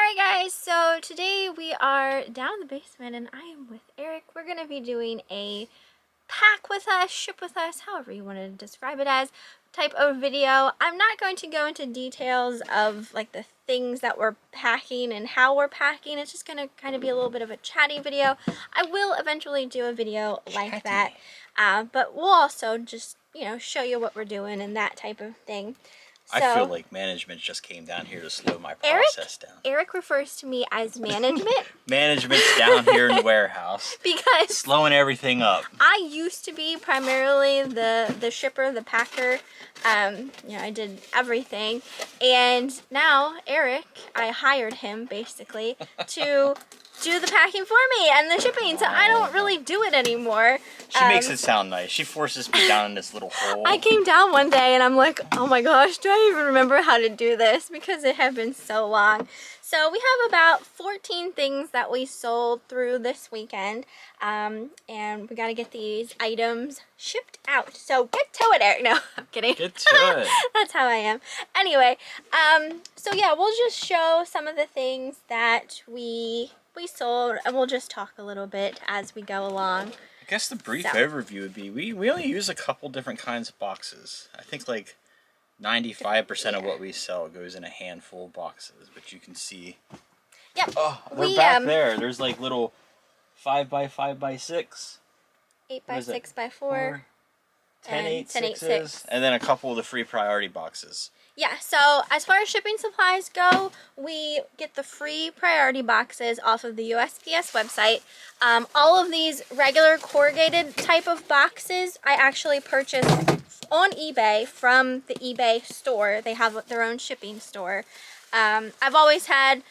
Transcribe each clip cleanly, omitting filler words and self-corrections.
Alright guys, so today we are down in the basement and I am with Eric. We're going to be doing a pack with us, ship with us, however you want to describe it as, type of video. I'm not going to go into details of like the things that we're packing and how we're packing. It's just going to kind of be a little bit of a chatty video. I will eventually do a video like that, but we'll also just, you know, show you what we're doing and that type of thing. So, I feel like management just came down here to slow my process down. Eric refers to me as management. Management's down here in the warehouse. Because slowing everything up. I used to be primarily the shipper, the packer. You know, I did everything. And now Eric, I hired him basically to do the packing for me and the shipping, so I don't really do it anymore. She makes it sound nice. She forces me down in this little hole. I came down one day and I'm like, oh my gosh, do I even remember how to do this? Because it had been so long. So we have about 14 things that we sold through this weekend, and we got to get these items shipped out. So get to it, Eric. No, I'm kidding. Get to it. That's how I am. Anyway, so yeah, we'll just show some of the things that we sold, and we'll just talk a little bit as we go along. I guess the brief overview would be we only use a couple different kinds of boxes. I think like 95% of what we sell goes in a handful of boxes, but you can see. Yep. Oh, they're back there. There's like little 5x5x6, 8x6x4, 10-8-6s, and then a couple of the free priority boxes. Yeah, so as far as shipping supplies go, we get the free priority boxes off of the USPS website. All of these regular corrugated type of boxes I actually purchased on eBay from the eBay store. They have their own shipping store. I've always had,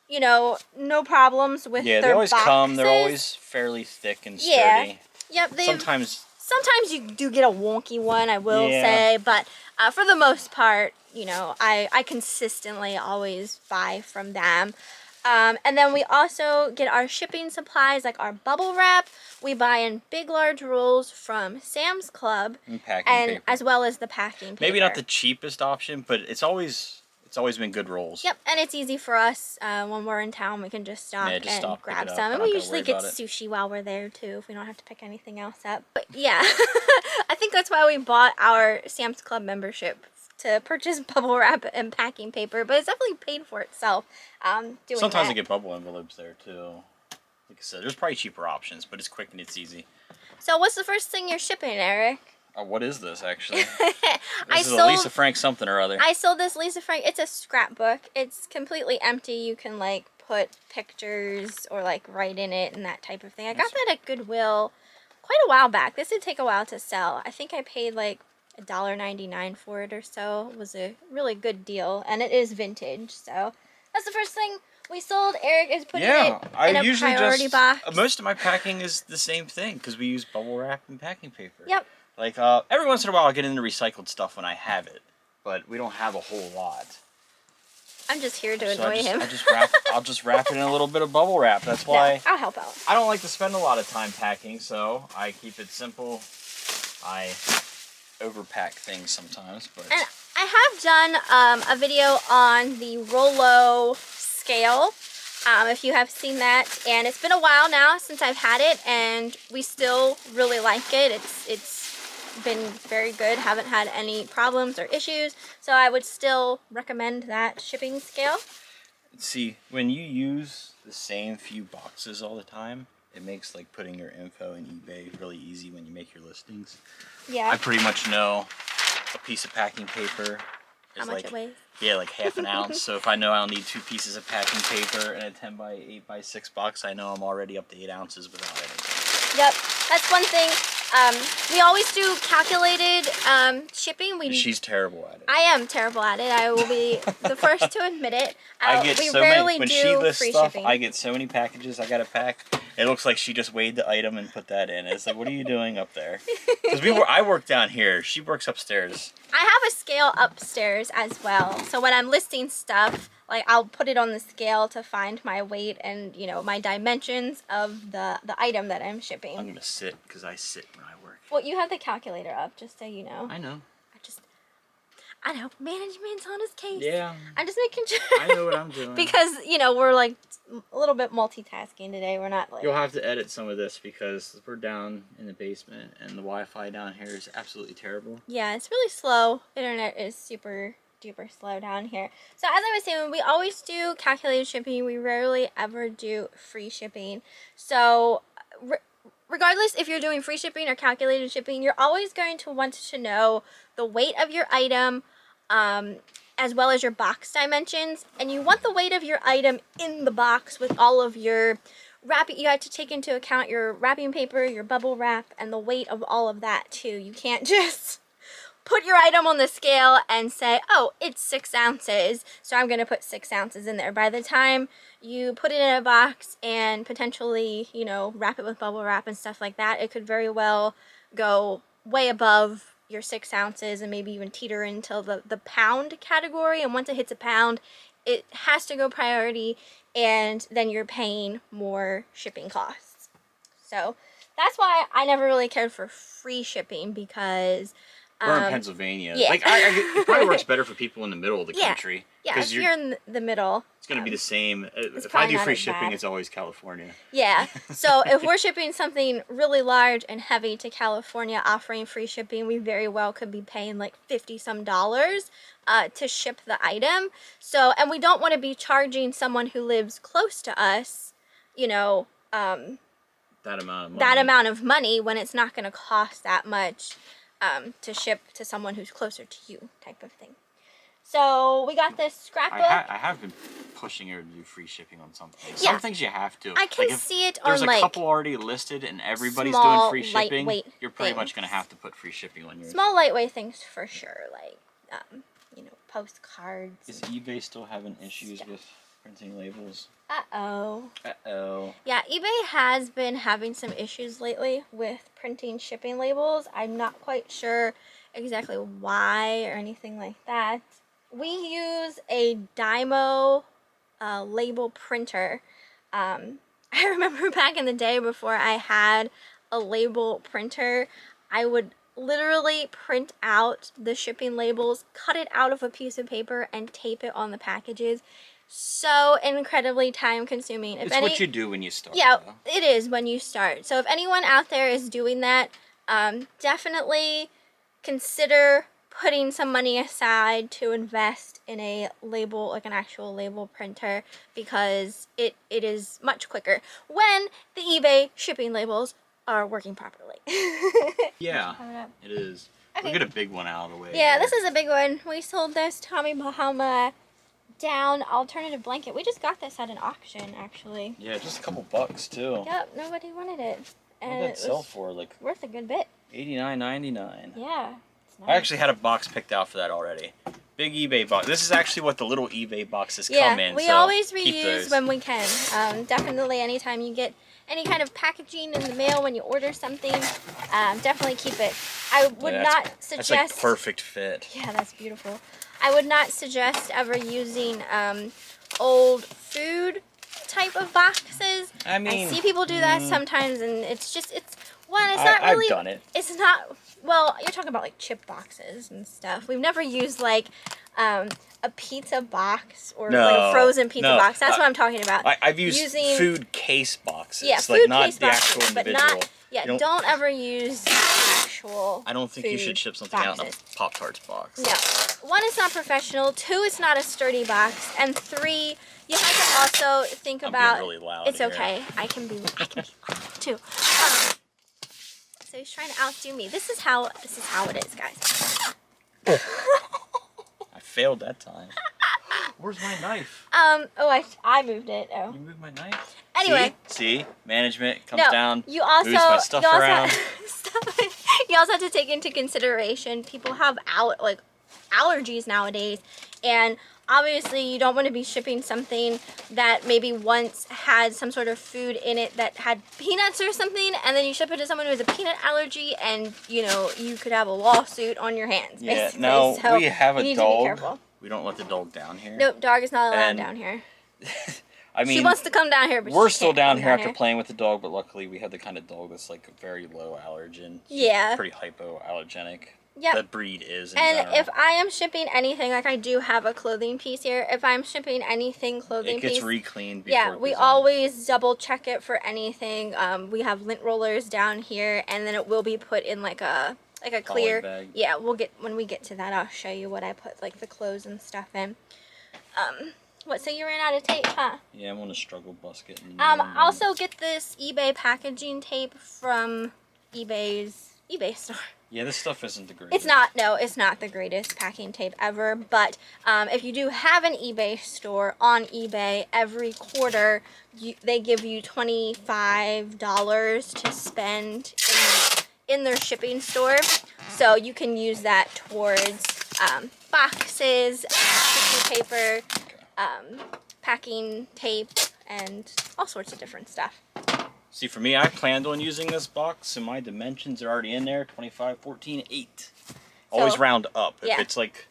you know, no problems with their boxes. Yeah, they always come. They're always fairly thick and sturdy. Yeah. Yep. Sometimes you do get a wonky one, I will say, but for the most part, you know, I consistently always buy from them. And then we also get our shipping supplies, like our bubble wrap. We buy in big, large rolls from Sam's Club, and as well as the packing paper. Maybe not the cheapest option, but it's always been good rolls. Yep, and it's easy for us when we're in town. We can just stop and grab some. And we usually get sushi while we're there too, if we don't have to pick anything else up. But yeah, I think that's why we bought our Sam's Club membership, to purchase bubble wrap and packing paper. But it's definitely paid for itself. Sometimes I get bubble envelopes there too. Like I said, there's probably cheaper options, but it's quick and it's easy. So what's the first thing you're shipping, Eric? What is this, actually? This is a Lisa Frank something or other. I sold this Lisa Frank. It's a scrapbook. It's completely empty. You can, like, put pictures or, like, write in it and that type of thing. I got that at Goodwill quite a while back. This did take a while to sell. I think I paid, like, $1.99 for it or so. It was a really good deal, and it is vintage. So that's the first thing we sold. Eric is putting it in a priority box. Most of my packing is the same thing, because we use bubble wrap and packing paper. Yep. Like, every once in a while I'll get into recycled stuff when I have it, but we don't have a whole lot. I'm just here to annoy him. I'll just wrap it in a little bit of bubble wrap. That's why I'll help out. I don't like to spend a lot of time packing, so I keep it simple. I overpack things sometimes, but... And I have done a video on the Rollo scale, if you have seen that, and it's been a while now since I've had it, and we still really like it. It's been very good. Haven't had any problems or issues, so I would still recommend that shipping scale. See, when you use the same few boxes all the time, it makes like putting your info in eBay really easy when you make your listings. Yeah. I pretty much know a piece of packing paper is how much it weighs. Yeah, like half an ounce. So if I know I'll need 2 pieces of packing paper and a 10x8x6 box, I know I'm already up to 8 ounces without anything. Yep, that's one thing. We always do calculated shipping. She's terrible at it. I am terrible at it. I will be the first to admit it. We rarely do she lists free stuff, shipping. I get so many packages I gotta pack. It looks like she just weighed the item and put that in. It's like, what are you doing up there? Because I work down here. She works upstairs. I have a scale upstairs as well. So when I'm listing stuff, like, I'll put it on the scale to find my weight and, you know, my dimensions of the item that I'm shipping. I'm gonna sit, because I sit when I work. Well, you have the calculator up, just so you know. I know. I know, management's on his case. Yeah. I'm just making sure. I know what I'm doing. Because, you know, we're like a little bit multitasking today. We're not like... You'll have to edit some of this because we're down in the basement and the Wi-Fi down here is absolutely terrible. Yeah, it's really slow. Internet is super duper slow down here. So as I was saying, we always do calculated shipping. We rarely ever do free shipping. So regardless if you're doing free shipping or calculated shipping, you're always going to want to know the weight of your item, as well as your box dimensions, and you want the weight of your item in the box with all of your wrapping. You have to take into account your wrapping paper, your bubble wrap, and the weight of all of that too. You can't just put your item on the scale and say, oh, it's 6 ounces, so I'm gonna put 6 ounces in there. By the time you put it in a box and potentially, you know, wrap it with bubble wrap and stuff like that, it could very well go way above your 6 ounces and maybe even teeter into the pound category. And once it hits a pound, it has to go priority, and then you're paying more shipping costs. So that's why I never really cared for free shipping, because we're in Pennsylvania. Yeah. Like, it probably works better for people in the middle of the country. Yeah, if you're in the middle. It's going to be the same. If I do free shipping, it's always California. Yeah. So if we're shipping something really large and heavy to California offering free shipping, we very well could be paying like $50-some to ship the item. So, and we don't want to be charging someone who lives close to us, you know, that amount of money when it's not going to cost that much to ship to someone who's closer to you, type of thing. So we got this scrapbook. I have been pushing her to do free shipping on something. Yeah. Some things you have to. I can see it on there's like... There's a couple already listed and everybody's doing free shipping. You're pretty much going to have to put free shipping on yours. Small, lightweight things for sure. Like, you know, postcards. Is eBay still having issues with printing labels? Uh-oh. Uh-oh. Yeah, eBay has been having some issues lately with printing shipping labels. I'm not quite sure exactly why or anything like that. We use a Dymo label printer. I remember back in the day before I had a label printer, I would literally print out the shipping labels, cut it out of a piece of paper, and tape it on the packages. So incredibly time consuming. It's what you do when you start. Yeah, it is when you start. So if anyone out there is doing that, definitely consider putting some money aside to invest in a label, like an actual label printer, because it is much quicker when the eBay shipping labels are working properly. Yeah, it is. Okay. We'll get a big one out of the way. Yeah, this is a big one. We sold this Tommy Bahama down alternative blanket. We just got this at an auction, actually. Yeah, just a couple bucks too. Yep, nobody wanted it. And what did that sell for? Like worth a good bit. $89.99. Yeah. Nice. I actually had a box picked out for that already. Big eBay box. This is actually what the little eBay boxes come in. Yeah, we always reuse when we can. Definitely anytime you get any kind of packaging in the mail when you order something, definitely keep it. I would not suggest... That's like perfect fit. Yeah, that's beautiful. I would not suggest ever using old food type of boxes. I mean... I see people do that sometimes, and it's not really... I've done it. It's not... Well, you're talking about like chip boxes and stuff. We've never used like a pizza box or like a frozen pizza box. That's what I'm talking about. I've used food case boxes. Yeah, like food not case the boxes, actual but individual. don't ever use actual. I don't think you should ship something out in a Pop-Tarts box. No. 1, it's not professional. 2, it's not a sturdy box. And 3, you have to also think about. I'm being really loud. It's okay. Here. I can be loud too. So he's trying to outdo me. This is how it is, guys. I failed that time. Where's my knife? I moved it. Oh. You moved my knife? Anyway. See? Management comes down, you also, moves my stuff around. You also have to take into consideration people have allergies nowadays, and obviously you don't want to be shipping something that maybe once had some sort of food in it that had peanuts or something, and then you ship it to someone who has a peanut allergy, and you could have a lawsuit on your hands. Yeah, basically. no, so we have a you need dog. To be careful. We don't let the dog down here. Nope, dog is not allowed down here. I mean, she wants to come down here, but we're still down here after playing with the dog, but luckily we have the kind of dog that's like very low allergen. Yeah. Pretty hypoallergenic. the breed is in and general. if I am shipping anything, like I do have a clothing piece here, if I'm shipping anything it gets re-cleaned before yeah, it we goes out. always double check it for anything. We have lint rollers down here, and then it will be put in like a clear bag. Yeah, when we get to that, I'll show you what I put like the clothes and stuff in. What, so you ran out of tape, huh? Yeah, I'm on a struggle bus getting Also get this eBay packaging tape from eBay's eBay store. Yeah, this stuff isn't the greatest. It's not the greatest packing tape ever, but if you do have an eBay store on eBay, every quarter they give you $25 to spend in their shipping store. So you can use that towards boxes, tissue paper, packing tape, and all sorts of different stuff. See, for me, I planned on using this box, and my dimensions are already in there, 25, 14, 8. Always round up. If it's like,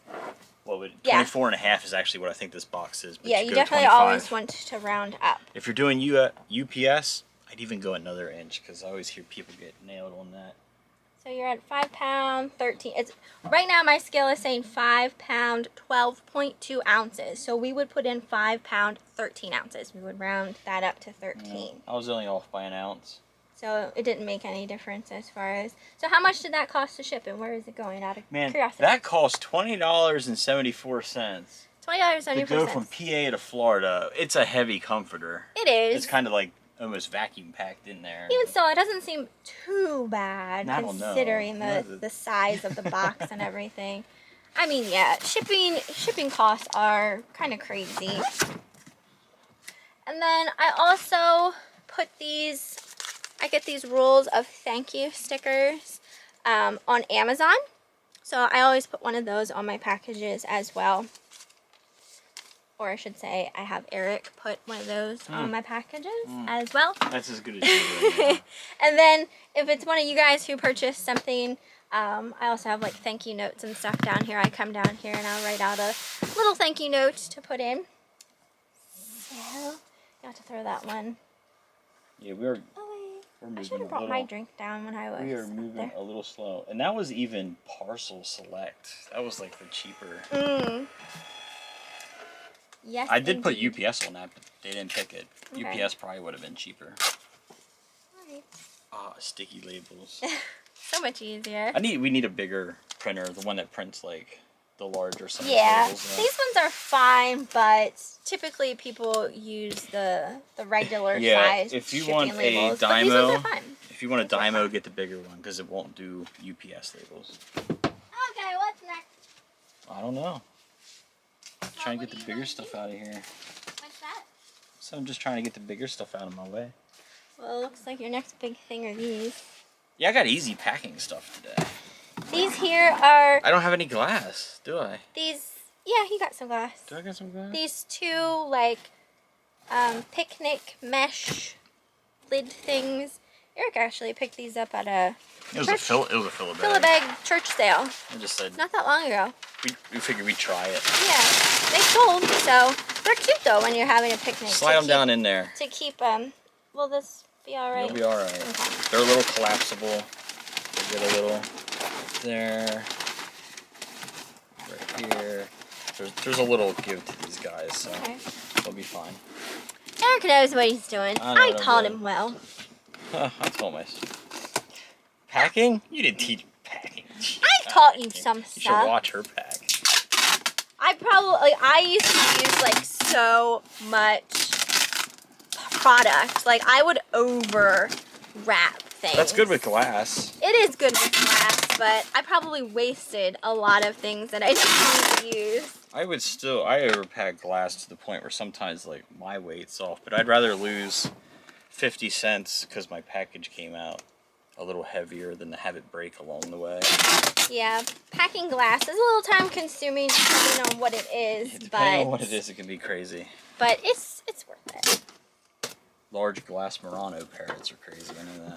24 and a half is actually what I think this box is. But yeah, you definitely always want to round up. If you're doing UPS, I'd even go another inch, because I always hear people get nailed on that. So you're at 5 pound, 13. Right now my scale is saying 5 pound, 12.2 ounces. So we would put in 5 pound, 13 ounces. We would round that up to 13. Yeah, I was only off by an ounce. So it didn't make any difference as far as. So how much did that cost to ship, and where is it going, out of curiosity? That cost $20.74. $20.74. To go from PA to Florida, it's a heavy comforter. It is. It's kind of like almost vacuum packed in there. Even so, it doesn't seem too bad considering the size of the box and everything. I mean, yeah, shipping costs are kind of crazy. And then I also put I get these rolls of thank you stickers on Amazon. So I always put one of those on my packages as well. Or I should say, I have Eric put one of those on my packages as well. That's as good as you right And then, if it's one of you guys who purchased something, I also have like thank you notes and stuff down here. I come down here and I'll write out a little thank you note to put in. So, you have to throw that one. Yeah, we're I should have brought my drink down when I was. We are moving a little slow. And that was even parcel select. That was like the cheaper. Yes, I did put UPS on that, but they didn't pick it. Okay. UPS probably would have been cheaper. Alright. Sticky labels. So much easier. We need a bigger printer, the one that prints like the larger size labels. Yeah, these ones are fine, but typically people use the regular size if you shipping want labels. a But these ones are Dymo, fine. if you want a Dymo, get the bigger one because it won't do UPS labels. Okay, what's next? I don't know. Trying to get the bigger stuff out of here. What's that? So I'm just trying to get the bigger stuff out of my way. Well, it looks like your next big thing are these. Yeah, I got easy packing stuff today. These here are... I don't have any glass, do I? Yeah, you got some glass. Do I got some glass? These two, like, picnic mesh lid things. Eric actually picked these up at a... It was a Philibeg. Philibeg church sale. I just said... Not that long ago. We figured we'd try it. Yeah, they sold, so they're cute though when you're having a picnic. Slide them down in there. To keep, will this be alright? It'll be alright. Okay. They're a little collapsible. They get a little there, right here. There's a little give to these guys, so they'll be fine. Eric knows what he's doing. I taught him well. I told myself. Packing? You didn't teach me packing. I taught you some You stuff. should watch her pack. I used to use like so much product. Like I would over wrap things. That's good with glass. It is good with glass, but I probably wasted a lot of things that I didn't need to use. I overpack glass to the point where sometimes like my weight's off, but I'd rather lose 50 cents because my package came out a little heavier than to have it break along the way. Yeah, packing glass is a little time consuming depending on what it is. Yeah, depending on what it is, it can be crazy. But it's worth it. Large glass Murano parrots are crazy, I know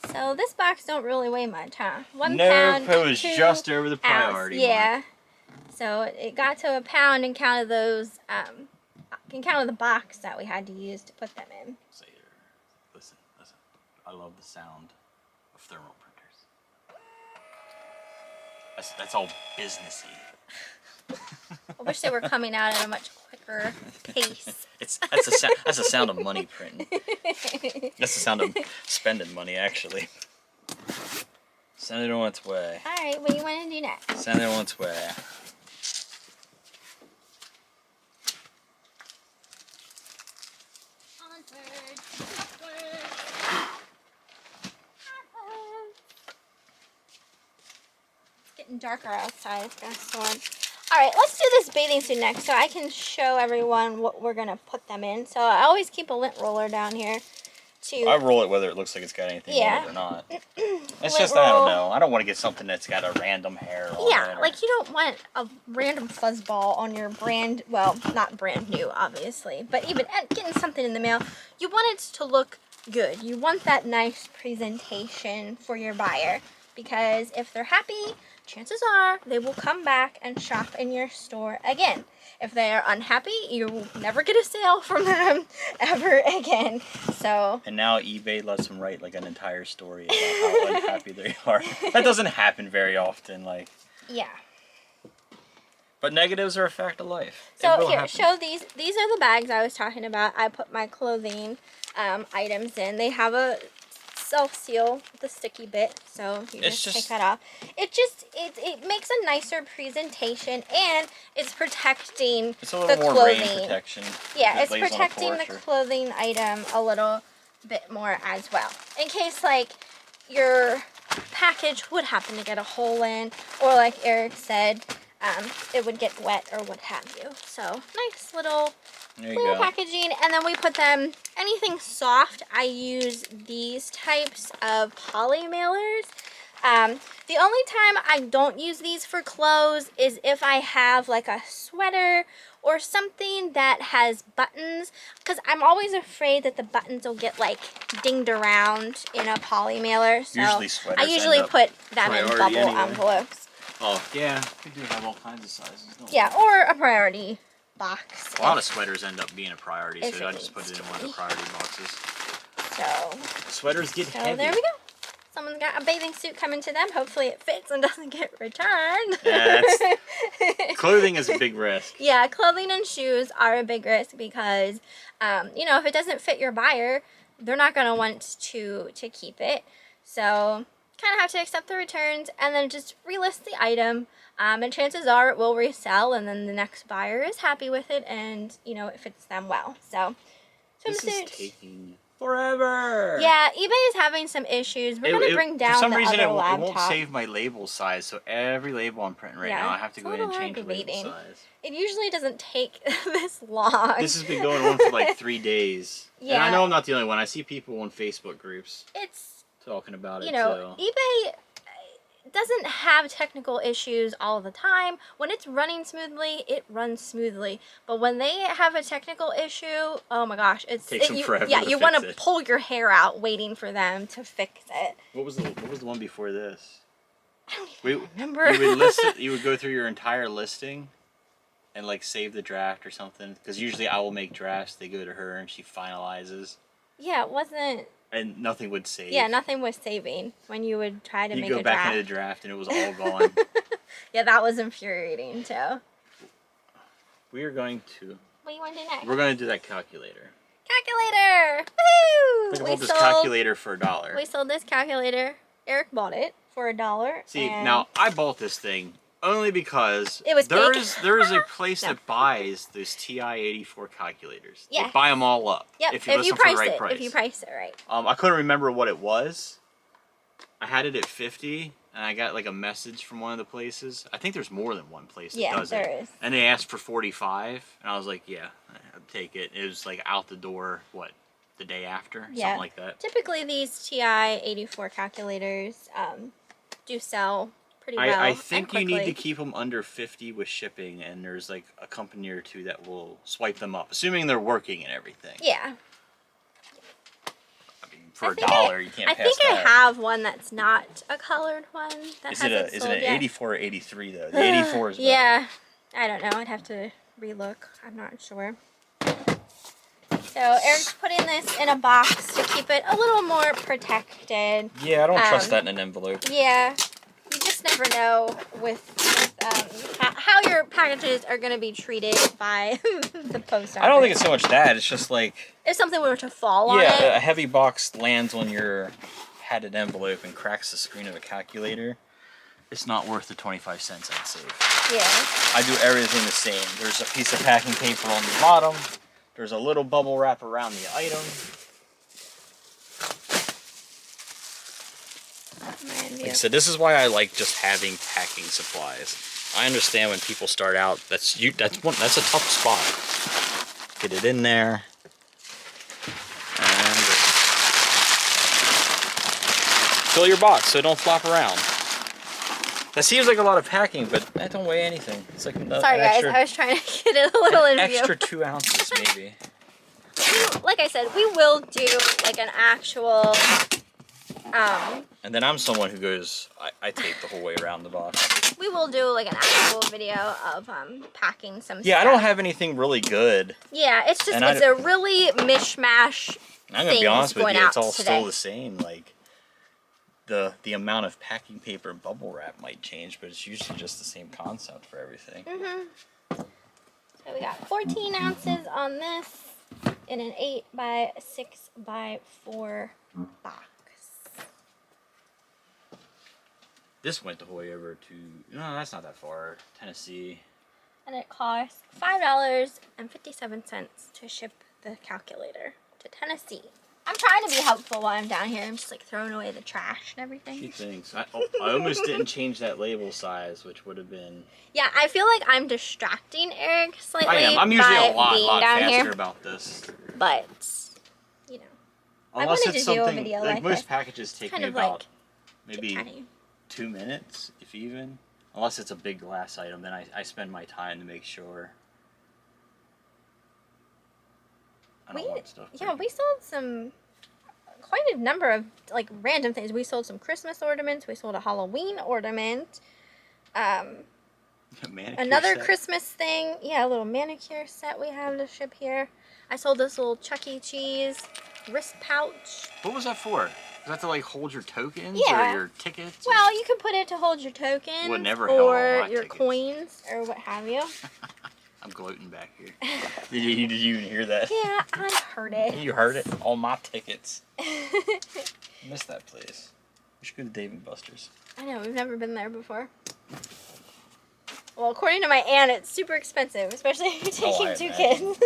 that. So this box don't really weigh much, huh? 1 no, pound, it was 2 just over the priority ounce. Yeah. mark. So it got to a pound and counted those, and counted the box that we had to use to put them in. Listen. I love the sound of thermal printers. That's all businessy. I wish they were coming out at a much quicker pace. That's the sound of money printing. That's the sound of spending money, actually. Send it on its way. All right, what do you want to do next? Send it on its way. It's getting darker outside. It's gonna storm. All right, let's do this bathing suit next, so I can show everyone what we're gonna put them in. So I always keep a lint roller down here. I roll it whether it looks like it's got anything on it or not. It's just, roll. I don't know. I don't want to get something that's got a random hair on it. Yeah, like you don't want a random fuzzball on your brand, well, not brand new, obviously, but even getting something in the mail, you want it to look good. You want that nice presentation for your buyer, because if they're happy, chances are they will come back and shop in your store again. If they are unhappy, you will never get a sale from them ever again. So. And now eBay lets them write like an entire story about how unhappy they are. That doesn't happen very often. Like. Yeah. But negatives are a fact of life. So here, show these. These are the bags I was talking about. I put my clothing items in. They have a self-seal with the sticky bit, so you just take that off. It makes a nicer presentation, and it's protecting it's a little more clothing. Rain protection. Yeah, it's protecting the clothing item a little bit more as well, in case like your package would happen to get a hole in, or like Eric said, it would get wet or what have you. So nice little packaging. And then we put them, anything soft, I use these types of poly mailers. The only time I don't use these for clothes is if I have like a sweater or something that has buttons, because I'm always afraid that the buttons will get like dinged around in a poly mailer. So I usually put them in bubble envelopes. Oh yeah, we do have all kinds of sizes. Yeah, or a priority box. A lot of sweaters end up being a priority, so I just put it in one of the priority boxes. So sweaters get heavy. So there we go. Someone's got a bathing suit coming to them. Hopefully it fits and doesn't get returned. Yeah, clothing is a big risk. Yeah, clothing and shoes are a big risk because, you know, if it doesn't fit your buyer, they're not going to want to keep it. So kind of have to accept the returns and then just relist the item. And chances are it will resell, and then the next buyer is happy with it, and you know it fits them well. So this is taking forever. Yeah, eBay is having some issues. We're gonna bring down the other laptop. For some reason, it won't save my label size. So every label I'm printing right now, I have to go ahead and change the label size. It usually doesn't take this long. This has been going on for like 3 days. Yeah. And I know I'm not the only one. I see people on Facebook groups. Talking about it. You know, eBay doesn't have technical issues all the time. When it's running smoothly, it runs smoothly. But when they have a technical issue, oh my gosh, it takes them forever. Yeah, you want to pull your hair out waiting for them to fix it. What was the one before this? I don't even remember. You would go through your entire listing and like save the draft or something, because usually I will make drafts. They go to her and she finalizes. Yeah, it wasn't. And nothing would save. Yeah, nothing was saving when you would try to make a draft. You go back into the draft and it was all gone. Yeah, that was infuriating too. We are going to... What do you want to do next? We're going to do that calculator. Calculator! Woohoo! Look at this calculator for $1. We sold this calculator. Eric bought it for $1. See, now I bought this thing only because it was there is a place that buys those TI-84 calculators. Yeah. They buy them all up. Yep. If you price the right price. If you price it right. I couldn't remember what it was. I had it at 50, and I got like a message from one of the places. I think there's more than one place that does it. Yeah, there is. And they asked for 45, and I was like, yeah, I'd take it. It was like out the door, what, the day after? Yeah. Something like that. Typically these TI-84 calculators do sell pretty well. I think you need to keep them under 50 with shipping, and there's like a company or two that will swipe them up, assuming they're working and everything. Yeah. I mean, for $1, you can't pass that. I think I have one that's not a colored one. Is it an 84 or 83 though? The 84 is better. Yeah. I don't know. I'd have to relook. I'm not sure. So Eric's putting this in a box to keep it a little more protected. Yeah, I don't trust that in an envelope. Yeah. You just never know with how your packages are going to be treated by the post office. I don't think it's so much that. It's just like... if something were to fall on it. Yeah, a heavy box lands on your padded envelope and cracks the screen of a calculator. It's not worth the 25 cents I'd save. Yeah. I do everything the same. There's a piece of packing paper on the bottom. There's a little bubble wrap around the item. Like I said, this is why I like just having packing supplies. I understand when people start out, that's a tough spot. Get it in there. And fill your box so it don't flop around. That seems like a lot of packing, but that don't weigh anything. It's like sorry guys, I was trying to get it a little in view. Extra 2 ounces maybe. Like I said, we will do like an actual and then I'm someone who goes, I tape the whole way around the box. We will do like an actual video of packing some stuff. I don't have anything really good. Yeah, it's just, it's a really mishmash. I'm gonna be honest with you, it's all still the same. Like the amount of packing paper and bubble wrap might change, but it's usually just the same concept for everything. So we got 14 ounces on this in an 8x6x4 box. This went the whole way over to, no, that's not that far, Tennessee. And it costs $5.57 to ship the calculator to Tennessee. I'm trying to be helpful while I'm down here. I'm just like throwing away the trash and everything. She thinks. I almost didn't change that label size, which would have been... Yeah, I feel like I'm distracting Eric slightly. I am. I'm usually a lot faster here. about this. But, you know. Unless I wanted it's to do a something, video like most this. packages take kind me of about like maybe 2 minutes, if even. Unless it's a big glass item, then I spend my time to make sure. I don't want stuff. Yeah, we sold quite a number of like random things. We sold some Christmas ornaments. We sold a Halloween ornament. Another set. Christmas thing. Yeah, a little manicure set we have to ship here. I sold this little Chuck E. Cheese wrist pouch. What was that for? Is that to like hold your tokens or your tickets? Well, you could put it to hold your tokens or your coins or what have you. I'm gloating back here. Did you even hear that? Yeah, I heard it. You heard it? All my tickets. I missed that place. We should go to Dave & Buster's. I know, we've never been there before. Well, according to my aunt, it's super expensive, especially if you're taking 2 kids.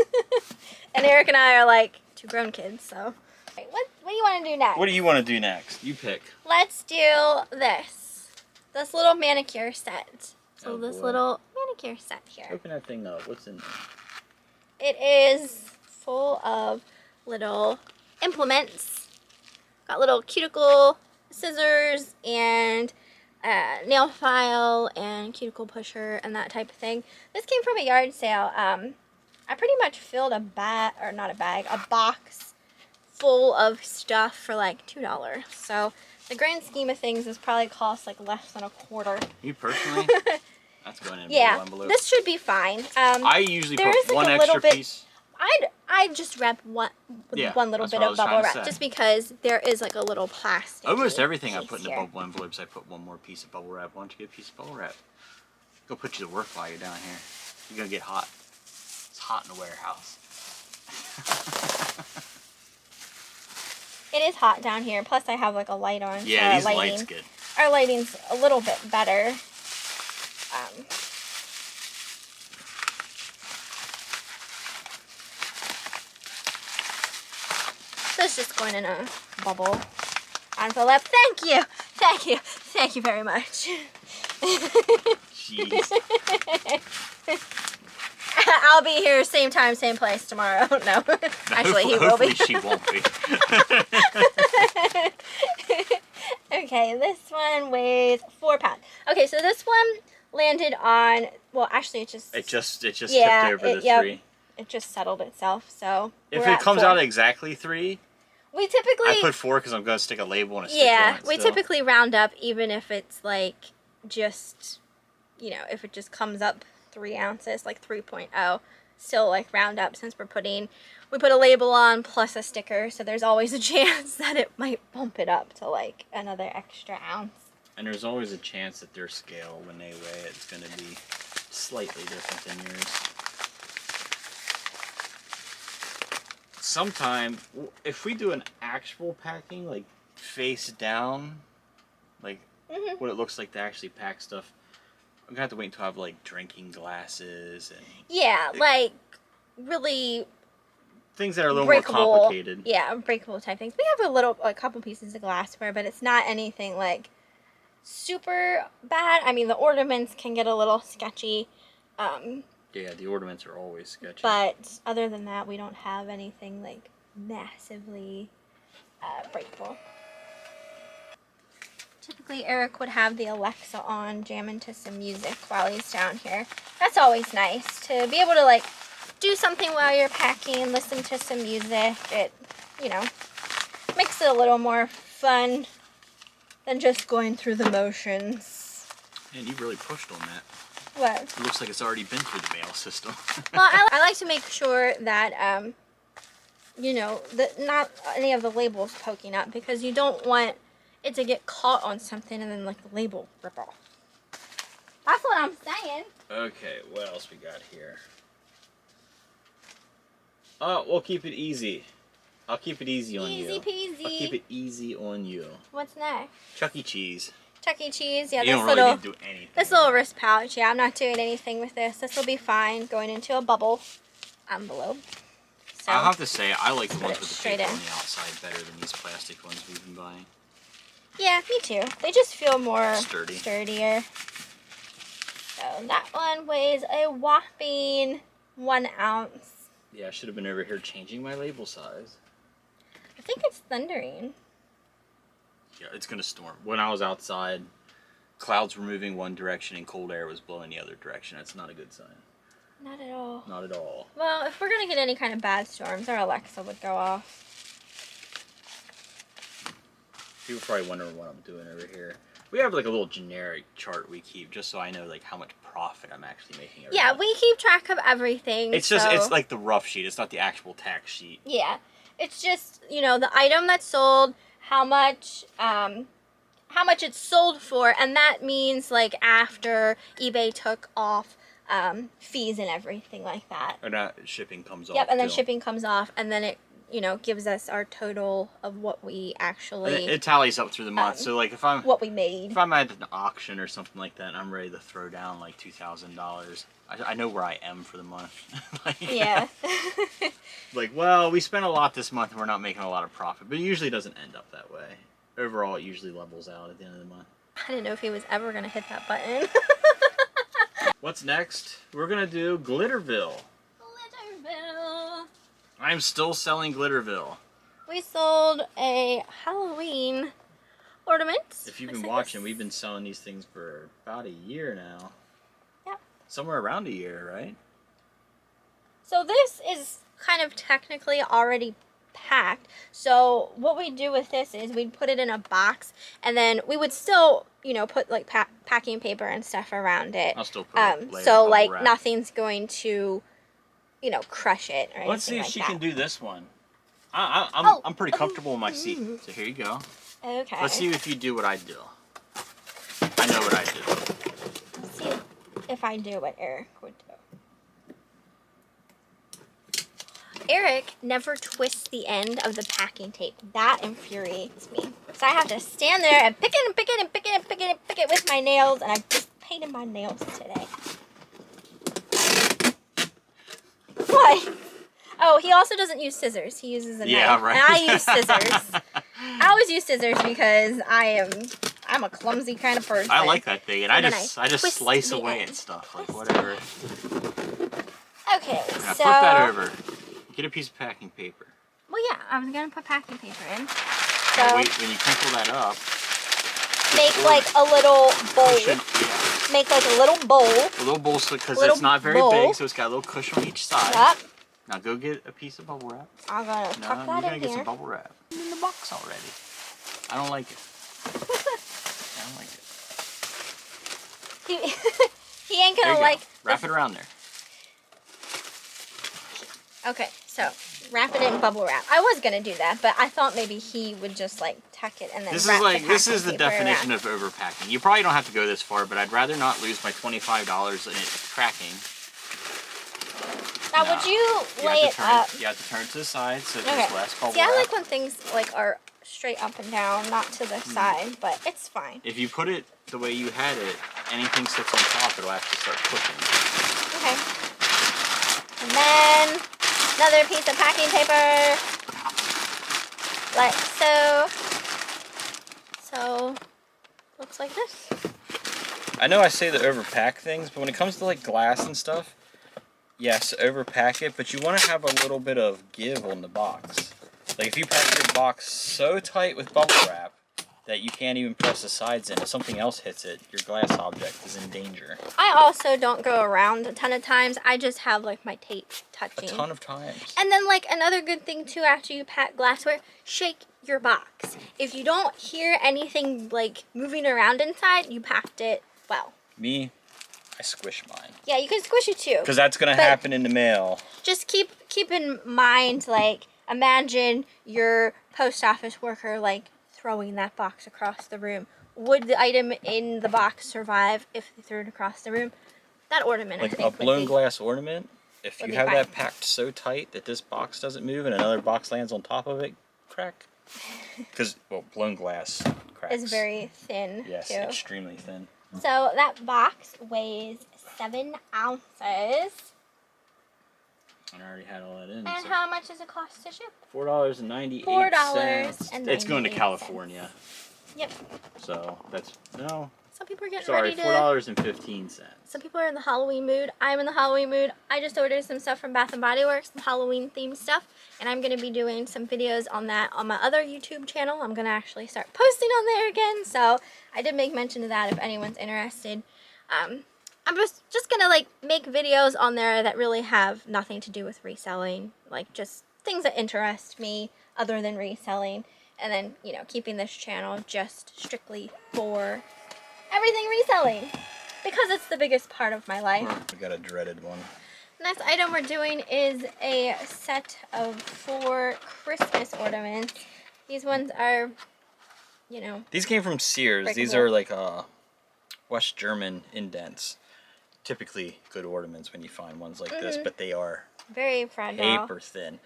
And Eric and I are like 2 grown kids, so. Right, what do you want to do next? What do you want to do next? You pick. Let's do this. This little manicure set. So little manicure set here. Open that thing up. What's in there? It is full of little implements. Got little cuticle scissors and nail file and cuticle pusher and that type of thing. This came from a yard sale. I pretty much filled a box full of stuff for like $2. So the grand scheme of things, this probably costs like less than $1. You personally? That's going in a yeah, envelope. This should be fine. I usually put one extra piece. I'd just wrap one little bit of bubble wrap just because there is like a little plastic. Almost everything I put in the bubble envelopes, I put one more piece of bubble wrap. Why don't you get a piece of bubble wrap? Go put you to work while you're down here. You're gonna get hot. It's hot in the warehouse. It is hot down here. Plus, I have like a light on. Yeah, these lights good. Our lighting's a little bit better. So it's just going in a bubble envelope. Thank you, thank you, thank you very much. Jeez. I'll be here same time, same place tomorrow. No, actually he will be. Hopefully she won't be. Okay, this one weighs 4 pounds. Okay, so this one landed on, well, actually it just tipped over the 3. It just settled itself, so if it comes out exactly 3, we typically... I put 4 because I'm going to stick a label and a sticker on it. We typically round up even if it's like just, you know, if it just comes up 3 ounces, like 3.0, still like round up since we put a label on plus a sticker, so there's always a chance that it might bump it up to like another extra ounce. And there's always a chance that their scale, when they weigh it, is going to be slightly different than yours. Sometime, if we do an actual packing, like face down, like what it looks like to actually pack stuff, I'm going to have to wait until I have like drinking glasses and... Yeah, like really... things that are a little more complicated. Yeah, breakable type things. We have a couple pieces of glassware, but it's not anything like super bad. I mean, the ornaments can get a little sketchy. Yeah, the ornaments are always sketchy. But other than that, we don't have anything like massively breakable. Typically, Eric would have the Alexa on, jamming to some music while he's down here. That's always nice to be able to like do something while you're packing, listen to some music. It, you know, makes it a little more fun than just going through the motions. Man, you really pushed on that. What? It looks like it's already been through the mail system. Well, I like to make sure that, you know, that not any of the labels poking up, because you don't want it to get caught on something and then like the label rip off. That's what I'm saying. Okay, what else we got here? Oh, we'll keep it easy. I'll keep it easy on you. Easy peasy. I'll keep it easy on you. What's next? Chuck E. Cheese. Chuck E. Cheese. Yeah, you this don't really little need to do anything. This little wrist pouch. Yeah, I'm not doing anything with this. This will be fine going into a bubble envelope. So I'll have to say, I like the ones with the straight paper in on the outside better than these plastic ones we've been buying. yeah, me too. They just feel more sturdier. So that one weighs a whopping 1 ounce. Yeah, I should have been over here changing my label size. I think it's thundering. Yeah, it's gonna storm. When I was outside, clouds were moving one direction and cold air was blowing the other direction. That's not a good sign. Not at all. Not at all. Well, if we're gonna get any kind of bad storms, our Alexa would go off. People probably wondering what I'm doing over here. We have like a little generic chart we keep just so I know like how much profit I'm actually making every month. We keep track of everything. It's just, it's like the rough sheet. It's not the actual tax sheet. Yeah. It's just, you know, the item that's sold, how much it's sold for, and that means like after eBay took off fees and everything like that. And shipping comes off. Yep, and then too. shipping comes off, and then it, you know, gives us our total of what we actually... It tallies up through the month. So like if I'm... what we made. If I'm at an auction or something like that and I'm ready to throw down like $2,000, I know where I am for the month. Like, yeah. Like, well, we spent a lot this month and we're not making a lot of profit. But it usually doesn't end up that way. Overall, it usually levels out at the end of the month. I didn't know if he was ever going to hit that button. What's next? We're going to do Glitterville. Glitterville. I'm still selling Glitterville. We sold a Halloween ornament. If you've been watching, we've been selling these things for about a year now. Yep. Somewhere around a year, right? So this is kind of technically already packed. So what we do with this is we'd put it in a box, and then we would still, you know, put like packing paper and stuff around it. I'll still put a layer so of like wrap. Nothing's going to, you know, crush it or anything. Let's see if like she that. can do this one. I'm pretty comfortable in my seat. So here you go. Okay. Let's see if you do what I do. I know what I do. Let's see if I do what Eric would do. Eric never twists the end of the packing tape. That infuriates me. So I have to stand there and pick it and pick it and pick it and pick it and pick it with my nails, and I just painted my nails today. What? Oh, he also doesn't use scissors. He uses a knife. Yeah, right. And I use scissors. I always use scissors because I'm a clumsy kind of person. I like that thing, and I just twist slice the away end. at stuff, like whatever. Okay, Now so... flip that over. Get a piece of packing paper. Well, yeah, I was going to put packing paper in. Now So, wait, when you crinkle that up... make like a little bowl. Cushion, yeah. Make like a little bowl. A little bowl, because Little it's not very bowl. big, so it's got a little cushion on each side. Yep. Now go get a piece of bubble wrap. I'm going to tuck No, that you're gonna in get here. some bubble wrap. It's in the box already. I don't like it. I don't like it. He ain't There going you to like... go. Wrap it around there. Okay, so wrap it in bubble wrap. I was gonna do that, but I thought maybe he would just like tuck it and then This is the definition of overpacking. You probably don't have to go this far, but I'd rather not lose my $25 in it cracking. Now, would you lay it up? You have to turn it to the side so there's less bubble wrap. See, I like when things like are straight up and down, not to the side, but it's fine. If you put it the way you had it, anything sits on top, it'll have to start pushing. Okay. And then another piece of packing paper, like so. So, looks like this. I know I say the overpack things, but when it comes to like glass and stuff, yes, overpack it, but you want to have a little bit of give on the box. Like if you pack your box so tight with bubble wrap that you can't even press the sides in, if something else hits it, your glass object is in danger. I also don't go around a ton of times. I just have like my tape touching. A ton of times. And then like another good thing too, after you pack glassware, shake your box. If you don't hear anything like moving around inside, you packed it well. Me, I squish mine. Yeah, you can squish it too. Because that's going to happen in the mail. Just keep in mind, like, imagine your post office worker like throwing that box across the room. Would the item in the box survive if they threw it across the room? That ornament, like I think, a blown glass ornament, if you have fine. that packed so tight that this box doesn't move and another box lands on top of it, crack. Because, well, blown glass cracks. It's very thin, yes, too. extremely thin. So that box weighs 7 ounces. I already had all that in. And how much does it cost to ship? $4.98. $4.98. It's going to California. Yep. So that's Some people are getting sorry, ready to. $4.15. Some people are in the Halloween mood. I'm in the Halloween mood. I just ordered some stuff from Bath & Body Works, some Halloween themed stuff, and I'm going to be doing some videos on that on my other YouTube channel. I'm going to actually start posting on there again, so I did make mention of that if anyone's interested. I'm just going to like make videos on there that really have nothing to do with reselling, like just things that interest me other than reselling, and then, you know, keeping this channel just strictly for everything reselling. Because it's the biggest part of my life. We got a dreaded one. Next item we're doing is a set of 4 Christmas ornaments. These ones are, you know, these came from Sears. breakable. These are like West German indents. Typically good ornaments when you find ones like this, but they are very fragile. paper thin.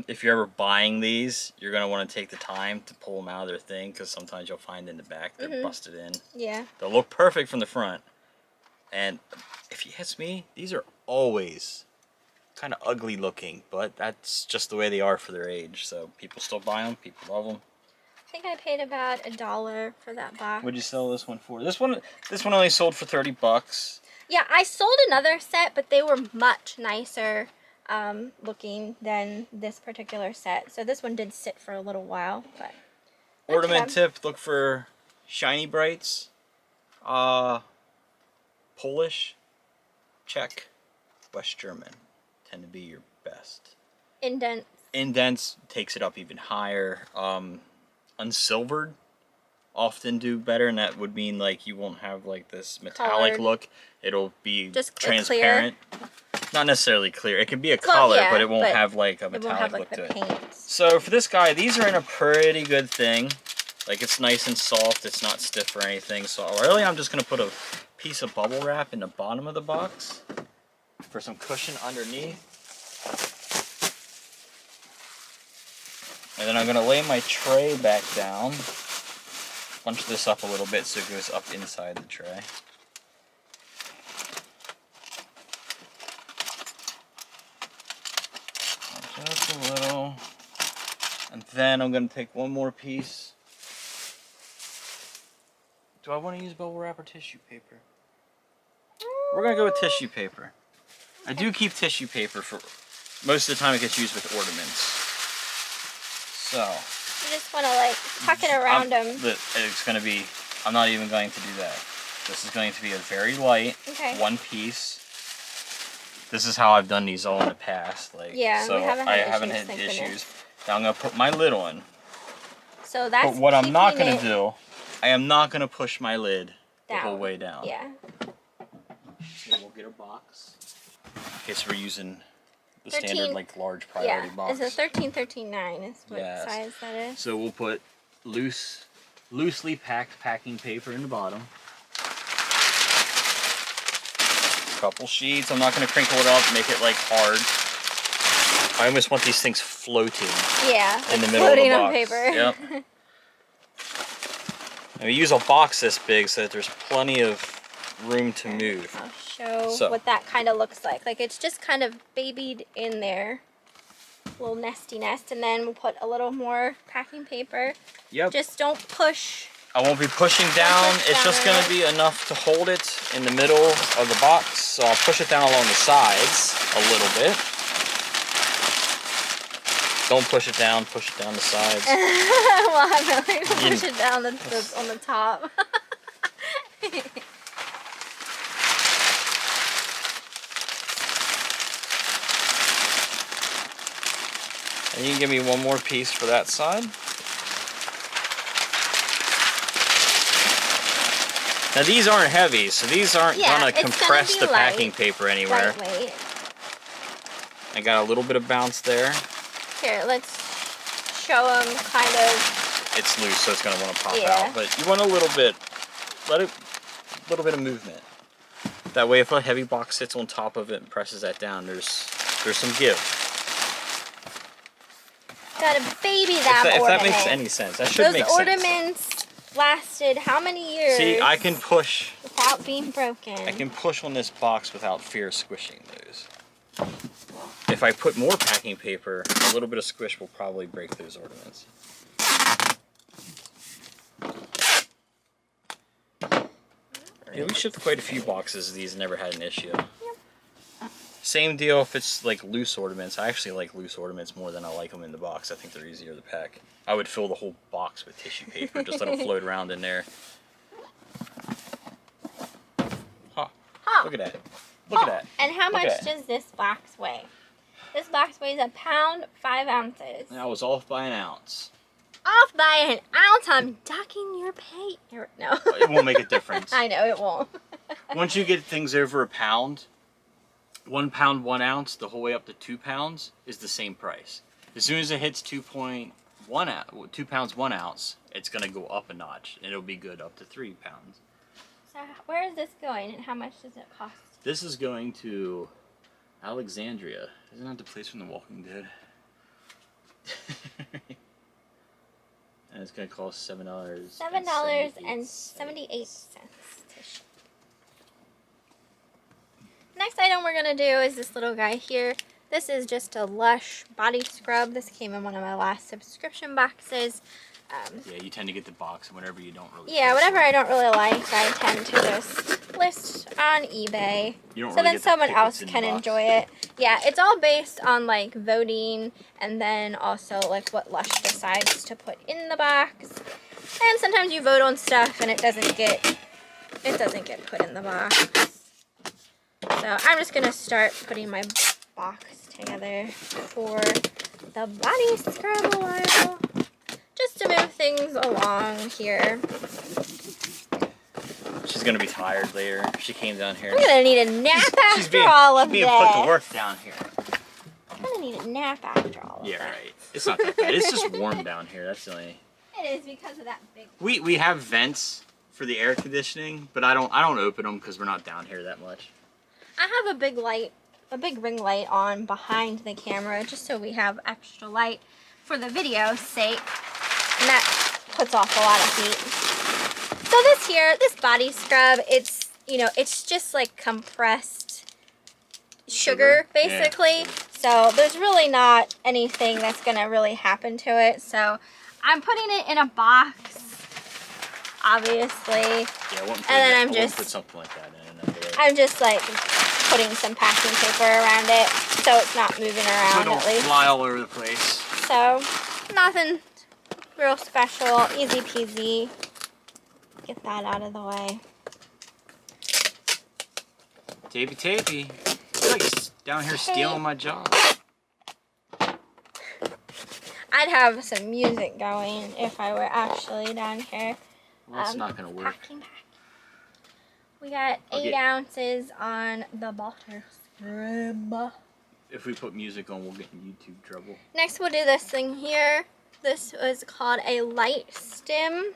If you're ever buying these, you're going to want to take the time to pull them out of their thing, because sometimes you'll find in the back they're busted in. Yeah. They'll look perfect from the front. And if you ask me, these are always kind of ugly looking, but that's just the way they are for their age. So people still buy them, people love them. I think I paid about $1 for that box. What'd you sell this one for? This one only sold for $30. Yeah, I sold another set, but they were much nicer looking than this particular set. So this one did sit for a little while, but Ornament tip, look for shiny brights, Polish, Czech, West German tend to be your best. Indents. Indents takes it up even higher. Unsilvered often do better, and that would mean like you won't have like this metallic Colored. look. It'll be just transparent. Clear. Not necessarily clear. It could be a color, yeah, but it won't have like a metallic look to it. So for this guy, these are in a pretty good thing. Like it's nice and soft. It's not stiff or anything. So really, I'm just gonna put a piece of bubble wrap in the bottom of the box for some cushion underneath. And then I'm gonna lay my tray back down. Bunch this up a little bit so it goes up inside the tray. Just a little. And then I'm going to take one more piece. Do I want to use bubble wrap or tissue paper? We're going to go with tissue paper. I do keep tissue paper for most of the time. It gets used with ornaments. So. You just want to like tuck it around them. It's going to be, I'm not even going to do that. This is going to be a very light one piece. This is how I've done these all in the past. Like, yeah, so we haven't I had haven't had issues. Now I'm going to put my lid on. So that's But what I'm not going to do, I am not going to push my lid the whole way down. Yeah. So we'll get a box. Okay, so we're using The standard like large priority box. It's a 13.39 is what size that is. So we'll put loosely packed packing paper in the bottom. Couple sheets. I'm not going to crinkle it up, make it like hard. I almost want these things floating. Yeah, in the middle of the box. On paper. Yep. And we use a box this big so that there's plenty of room to move. I'll show what that kind of looks like. Like it's just kind of babied in there. Little nesty nest, and then we'll put a little more packing paper. Yep. Just don't push. I won't be pushing down. It's just going to be enough to hold it in the middle of the box. So I'll push it down along the sides a little bit. Don't push it down the sides. Well, I'm really going to push it down on the top. And you can give me one more piece for that side. Now these aren't heavy, so these aren't gonna compress the packing paper anywhere. Lightweight. I got a little bit of bounce there. Here, let's show them kind of. It's loose, so it's gonna want to pop out. But you want a little bit, a little bit of movement. That way, if a heavy box sits on top of it and presses that down, there's some give. Gotta baby that ornament. If that makes any sense, that should make sense. Those ornaments lasted how many years? See, I can push without being broken. I can push on this box without fear of squishing those. If I put more packing paper, a little bit of squish will probably break those ornaments. Yeah, we shipped quite a few boxes of these and never had an issue. Yep. Same deal if it's like loose ornaments. I actually like loose ornaments more than I like them in the box. I think they're easier to pack. I would fill the whole box with tissue paper, just let them float around in there. Huh. Look at that. Look at that. And how much does this box weigh? This box weighs 1 pound, 5 ounces. I was off by an ounce. Off by an ounce? I'm ducking your pay. No. It won't make a difference. I know, it won't. Once you get things over a pound, 1 pound, 1 ounce, the whole way up to 2 pounds is the same price. As soon as it hits 2 pounds, 1 ounce, it's going to go up a notch, and it'll be good up to 3 pounds. So where is this going, and how much does it cost? This is going to Alexandria. Isn't that the place from The Walking Dead? And it's going to cost $7. $7.78 to ship. Next item we're going to do is this little guy here. This is just a Lush body scrub. This came in one of my last subscription boxes. Yeah, you tend to get the box whenever you don't really. Yeah, whatever I don't really like, I tend to just list on eBay. You don't so really then someone else can enjoy it. Yeah, it's all based on like voting, and then also like what Lush decides to put in the box. And sometimes you vote on stuff and it doesn't get put in the box. So I'm just gonna start putting my box together for the body scrub a while. Just to move things along here. She's gonna be tired later. She came down here. I'm gonna need a nap after all of this. She's being put to work down here. I'm gonna need a nap after all of this. Yeah, right. It's not that bad. It's just warm down here. That's the only. It is because of that big. We have vents for the air conditioning, but I don't open them because we're not down here that much. I have a big light, a big ring light on behind the camera, just so we have extra light for the video's sake. And that puts off a lot of heat. So this body scrub, it's, you know, it's just like compressed sugar basically. Yeah. So there's really not anything that's gonna really happen to it. So I'm putting it in a box, obviously. Yeah, I won't put something like that in another. I'm just like putting some packing paper around it so it's not moving around, so it don't at least. fly all over the place. So nothing real special, easy peasy. Get that out of the way. Tapey. You're like down here stealing my job. I'd have some music going if I were actually down here. Well, that's not gonna work. Packing. We got 8 ounces on the butter scrub. if we put music on, we'll get in YouTube trouble. Next, we'll do this thing here. This was called a light stem.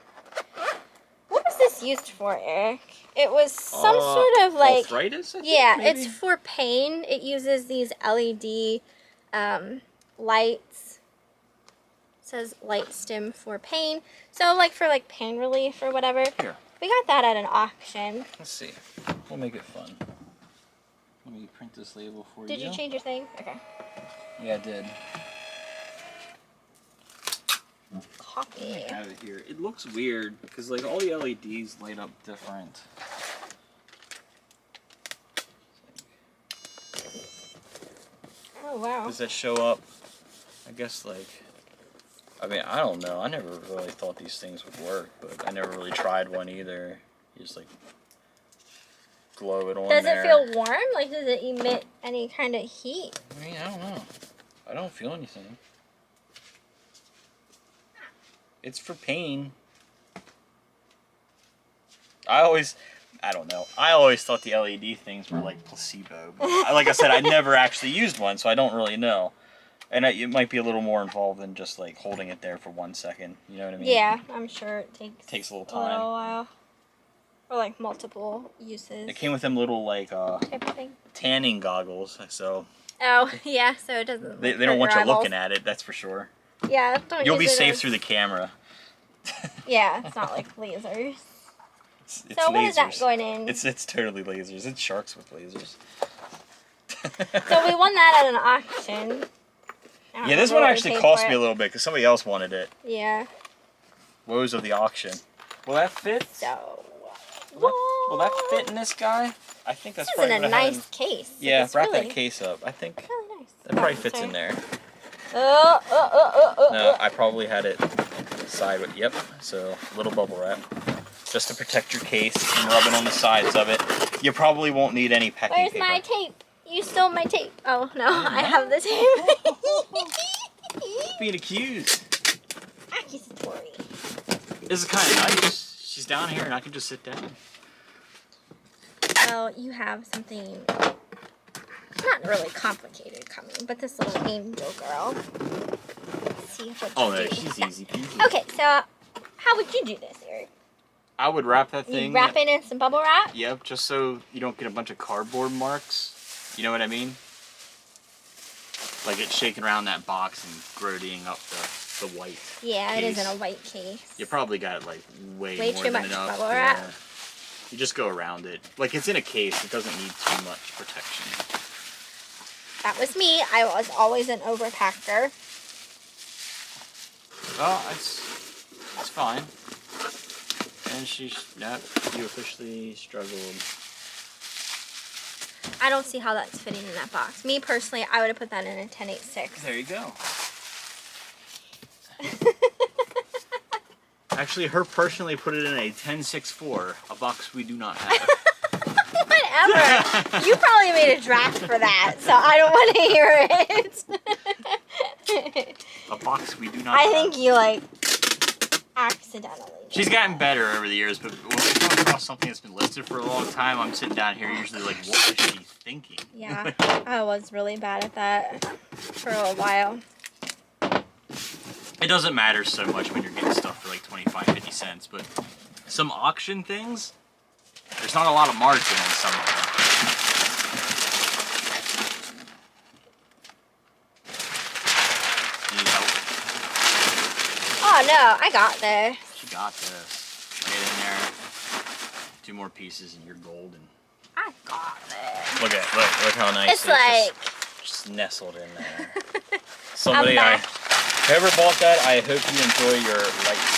What was this used for, Eric? It was some sort of like arthritis, I think, yeah, maybe? it's for pain. It uses these LED lights. It says light stem for pain. So like for like pain relief or whatever. Here. We got that at an auction. Let's see. We'll make it fun. Let me print this label for you. Did you change your thing? Okay. Yeah, I did. Copy. I have it here. It looks weird because like all the LEDs light up different. Oh wow. Does that show up? I guess like, I mean, I don't know. I never really thought these things would work, but I never really tried one either. You just like glow it on Does there. it feel warm? Like, does it emit any kind of heat? I mean, I don't know. I don't feel anything. It's for pain. I don't know. I always thought the LED things were like placebo. But like I said, I never actually used one, so I don't really know. And it might be a little more involved than just like holding it there for 1 second. You know what I mean? Yeah, I'm sure it takes a little time. A little while. Or like multiple uses. It came with them little like type of thing. tanning goggles, so. Oh yeah, so it doesn't. They don't want you looking at it. That's for sure. Yeah, don't. You'll be safe through the camera. Yeah, it's not like lasers. It's so lasers. what is that going in? It's totally lasers. It's sharks with lasers. So we won that at an auction. Yeah, this one actually cost me a little bit because somebody else wanted it. Yeah. Woes of the auction. Will that fit? So. Will that fit in this guy? I think that's this probably is in a nice case. Yeah, it's wrap really, that case up. I think really nice. that probably fits in there. No, No, I probably had it sideways. Yep. So a little bubble wrap, just to protect your case and rub it on the sides of it. You probably won't need any packing Where's paper. my tape? You stole my tape. Oh no, I have the tape. Being accused. Accusatory. This is kind of nice. She's down here and I can just sit down. Well, you have something not really complicated coming, but this little angel girl. Let's see what Oh, you no, do. she's easy peasy. Okay, so how would you do this, Eric? I would wrap that thing. You wrap it in some bubble wrap? Yep, just so you don't get a bunch of cardboard marks. You know what I mean? Like it's shaking around that box and grading up the white. Yeah, case. it is in a white case. You probably got like way more too than much enough. bubble wrap. Yeah. You just go around it. Like it's in a case, it doesn't need too much protection. That was me. I was always an overpacker. Well, it's fine. And you officially struggled. I don't see how that's fitting in that box. Me personally, I would have put that in a 10.8.6. There you go. Actually, her personally put it in a 10.6.4, a box we do not have. Whatever. You probably made a draft for that, so I don't want to hear it. A box we do not have. I think you like accidentally. She's gotten better over the years, but when I come across something that's been listed for a long time, I'm sitting down here usually like, what is she thinking? Yeah, I was really bad at that for a while. It doesn't matter so much when you're getting stuff for like 25, 50 cents, but some auction things, there's not a lot of margin in some of them. Need help? Oh no, I got this. She got this. Lay it in there. 2 more pieces and you're golden. I got this. Look how nice It's like just nestled in there. Somebody whoever bought that, I hope you enjoy your lights.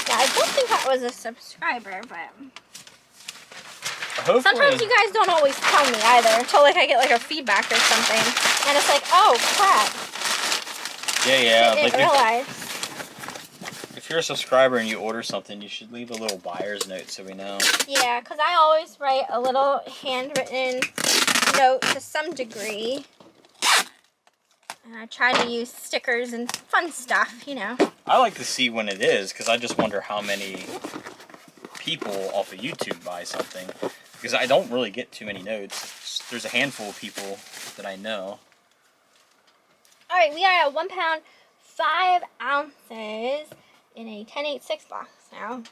Yeah, I don't think that was a subscriber, but Hopefully. sometimes you guys don't always tell me either until like I get like a feedback or something, and it's like, oh crap. Yeah. I didn't realize. If you're a subscriber and you order something, you should leave a little buyer's note so we know. Yeah, because I always write a little handwritten note to some degree. And I try to use stickers and fun stuff, you know. I like to see when it is, because I just wonder how many people off of YouTube buy something. because I don't really get too many notes. There's a handful of people that I know. All right, we are at 1 pound 5 ounces in a 10.86 box now.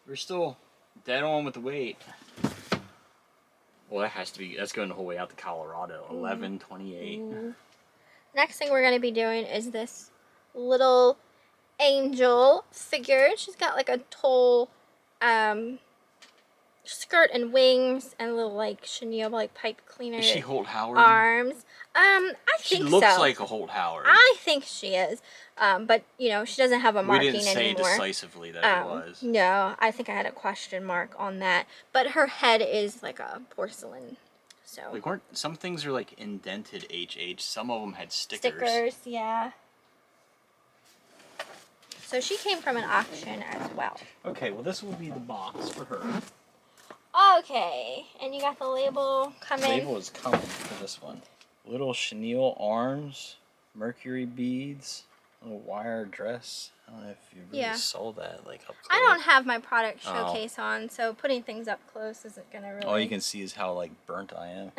We're still dead on with the weight. Well, that has to be, that's going the whole way out to Colorado. 11.28. Next thing we're going to be doing is this little angel figure. She's got like a tall skirt and wings and little like chenille like pipe cleaner. Is she Holt Howard? Arms. I think so. She looks like a Holt Howard. I think she is. But you know, she doesn't have a marking anymore. We didn't say decisively that it was. No, I think I had a question mark on that. But her head is like a porcelain. So like, some things are like indented HH. Some of them had stickers. Stickers, yeah. So she came from an auction as well. Okay, well this will be the box for her. Okay, and you got the label coming. The label is coming for this one. Little chenille arms, mercury beads, little wire dress. I don't know if you really saw that like up close. I don't have my product showcase on, so putting things up close isn't gonna really. All you can see is how like burnt I am.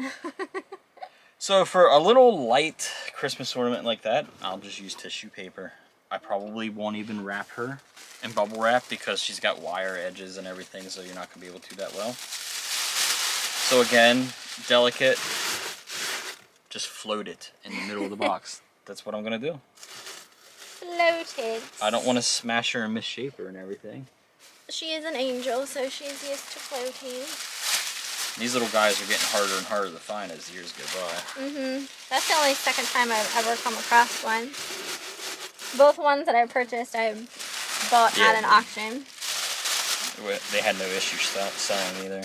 So for a little light Christmas ornament like that, I'll just use tissue paper. I probably won't even wrap her in bubble wrap because she's got wire edges and everything, so you're not going to be able to do that well. So again, delicate, just float it in the middle of the box. That's what I'm going to do. Floated. I don't want to smash her and misshape her and everything. She is an angel, so she's used to floating. These little guys are getting harder and harder to find as the years go by. That's the only second time I've ever come across one. Both ones that I purchased, I bought at an auction. They had no issue selling either.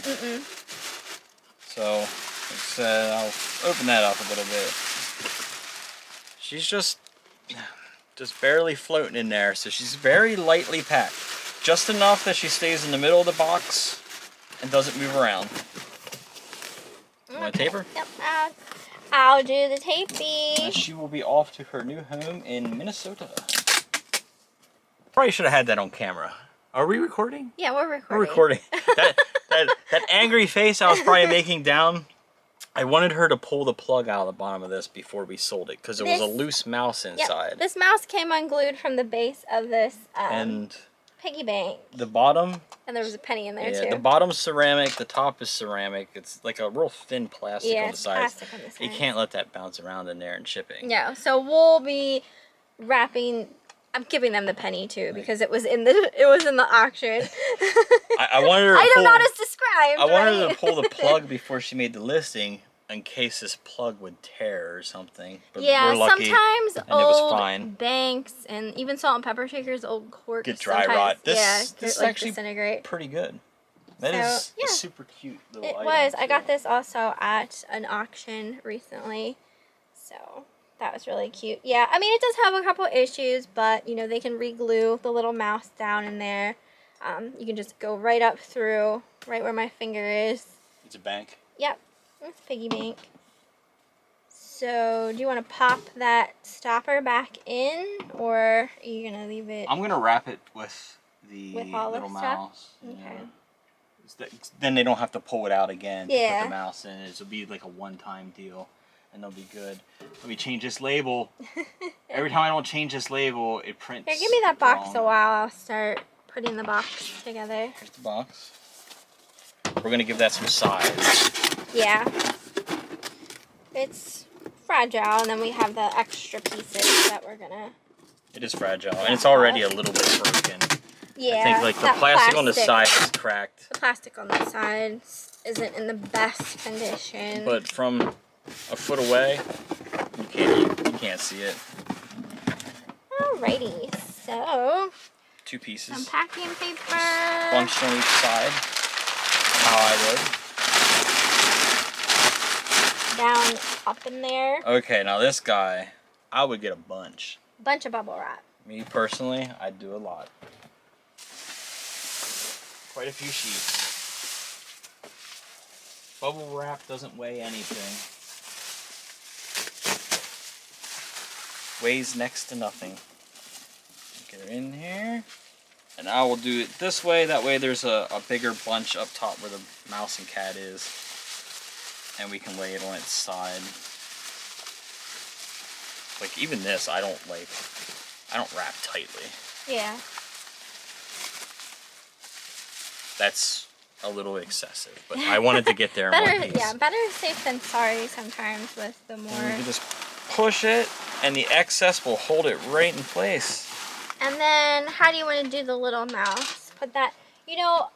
So, like I said, I'll open that up a little bit. She's just barely floating in there, so she's very lightly packed. Just enough that she stays in the middle of the box and doesn't move around. You want to tape her? Yep, I'll do the taping. And she will be off to her new home in Minnesota. Probably should have had that on camera. Are we recording? Yeah, we're recording. We're recording. that angry face I was probably making down, I wanted her to pull the plug out of the bottom of this before we sold it because there was a loose mouse inside. Yep, this mouse came unglued from the base of this and piggy bank. The bottom... And there was a penny in there too. The bottom's ceramic, the top is ceramic. It's like a real thin plastic on the sides. Plastic on the sides. You can't let that bounce around in there and shipping. Yeah, so we'll be wrapping. I'm giving them the penny too because it was in the auction. I wanted her to item not as described. I wanted her to pull the plug before she made the listing in case this plug would tear or something. But we're lucky, sometimes and old it was fine. banks and even salt and pepper shakers, old corks get dry rot. This is like actually disintegrate. Pretty good. That is a super cute little item. It was. I got this also at an auction recently, so that was really cute. Yeah, I mean it does have a couple issues, but you know they can re-glue the little mouse down in there. You can just go right up through, right where my finger is. It's a bank. Yep. It's piggy bank. So, do you want to pop that stopper back in, or are you going to leave it? I'm going to wrap it with the little mouse. Okay. Yeah. Then they don't have to pull it out again to put the mouse in. It'll be like a one-time deal, and they'll be good. Let me change this label. Every time I don't change this label, it prints. Here, give me that box a while. I'll start putting the box together. Here's the box. We're going to give that some size. Yeah. It's fragile, and then we have the extra pieces that we're gonna... It is fragile, and it's already a little bit broken. Yeah. I think like the plastic on the side is cracked. The plastic on the side isn't in the best condition. But from a foot away, you can't see it. Alrighty, so... 2 pieces. Some packing paper. Bunched on each side. How I would. Down, up in there. Okay, now this guy, I would get a bunch. Bunch of bubble wrap. Me personally, I'd do a lot. Quite a few sheets. Bubble wrap doesn't weigh anything. Weighs next to nothing. Get her in here. And I will do it this way. That way there's a bigger bunch up top where the mouse and cat is. And we can lay it on its side. Like even this, I don't wrap tightly. Yeah. That's a little excessive, but I wanted to get there in one piece. Yeah, better safe than sorry sometimes with the more... And you can just push it, and the excess will hold it right in place. And then, how do you want to do the little mouse? Put that... You know,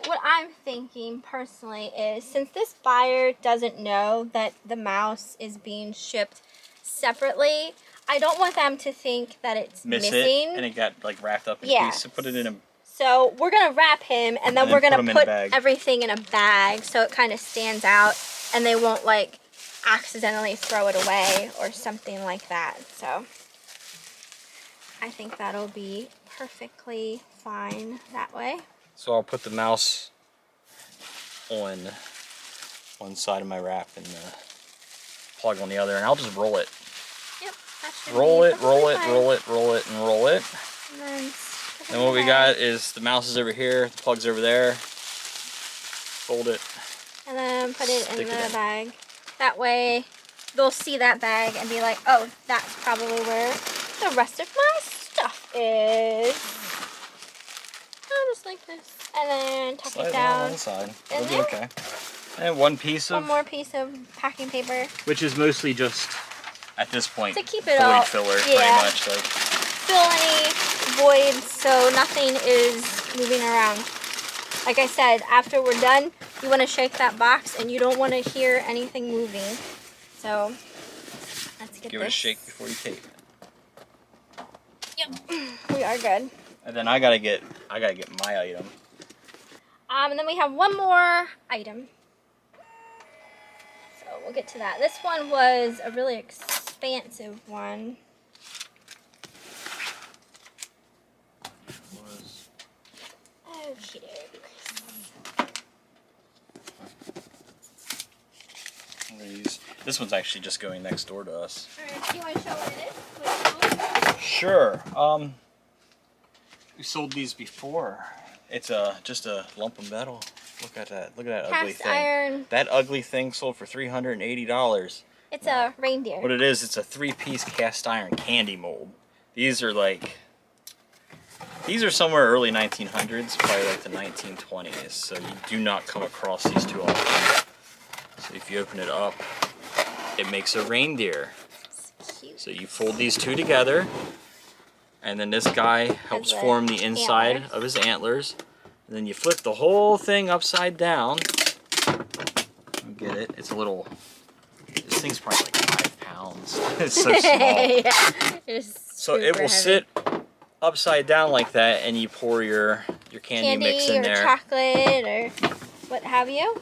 what I'm thinking personally is, since this buyer doesn't know that the mouse is being shipped separately, I don't want them to think that it's missing. And it got like wrapped up in a piece. So put it in a... So we're gonna wrap him, and then we're gonna put everything in a bag so it kind of stands out, and they won't like accidentally throw it away or something like that. So I think that'll be perfectly fine that way. So I'll put the mouse on one side of my wrap and the plug on the other, and I'll just roll it. Yep. That should roll be it, roll it, fine. roll it, roll it, and roll it. And what we got is the mouse is over here, the plug's over there. Fold it. And then put it in the bag. That way they'll see that bag and be like, oh, that's probably where the rest of my stuff is. Oh, just like this. And then tuck it down. On one side. It'll be okay. And one more piece of packing paper. Which is mostly just, at this point, to keep it void filler, pretty much. Like. Fill any voids so nothing is moving around. Like I said, after we're done, you want to shake that box and you don't want to hear anything moving. So let's get Give it a shake before you tape it. Yep, we are good. And then I gotta get my item. And then we have one more item. So we'll get to that. This one was a really expansive one. Okie doke. This one's actually just going next door to us. Alright, do you want to show what it is? Sure. We sold these before. It's just a lump of metal. Look at that. Look at that ugly thing. Iron. That ugly thing sold for $380. It's a reindeer. What it is, it's a 3-piece cast iron candy mold. These are somewhere early 1900s, probably like the 1920s. So you do not come across these too often. So if you open it up, it makes a reindeer. Cute. So you fold these two together, and then this guy helps form the inside of his antlers. And then you flip the whole thing upside down. You get it? It's a little... This thing's probably like 5 pounds. It's so small. Yeah, so it will sit upside down like that, and you pour your candy mix in there. Or chocolate or what have you.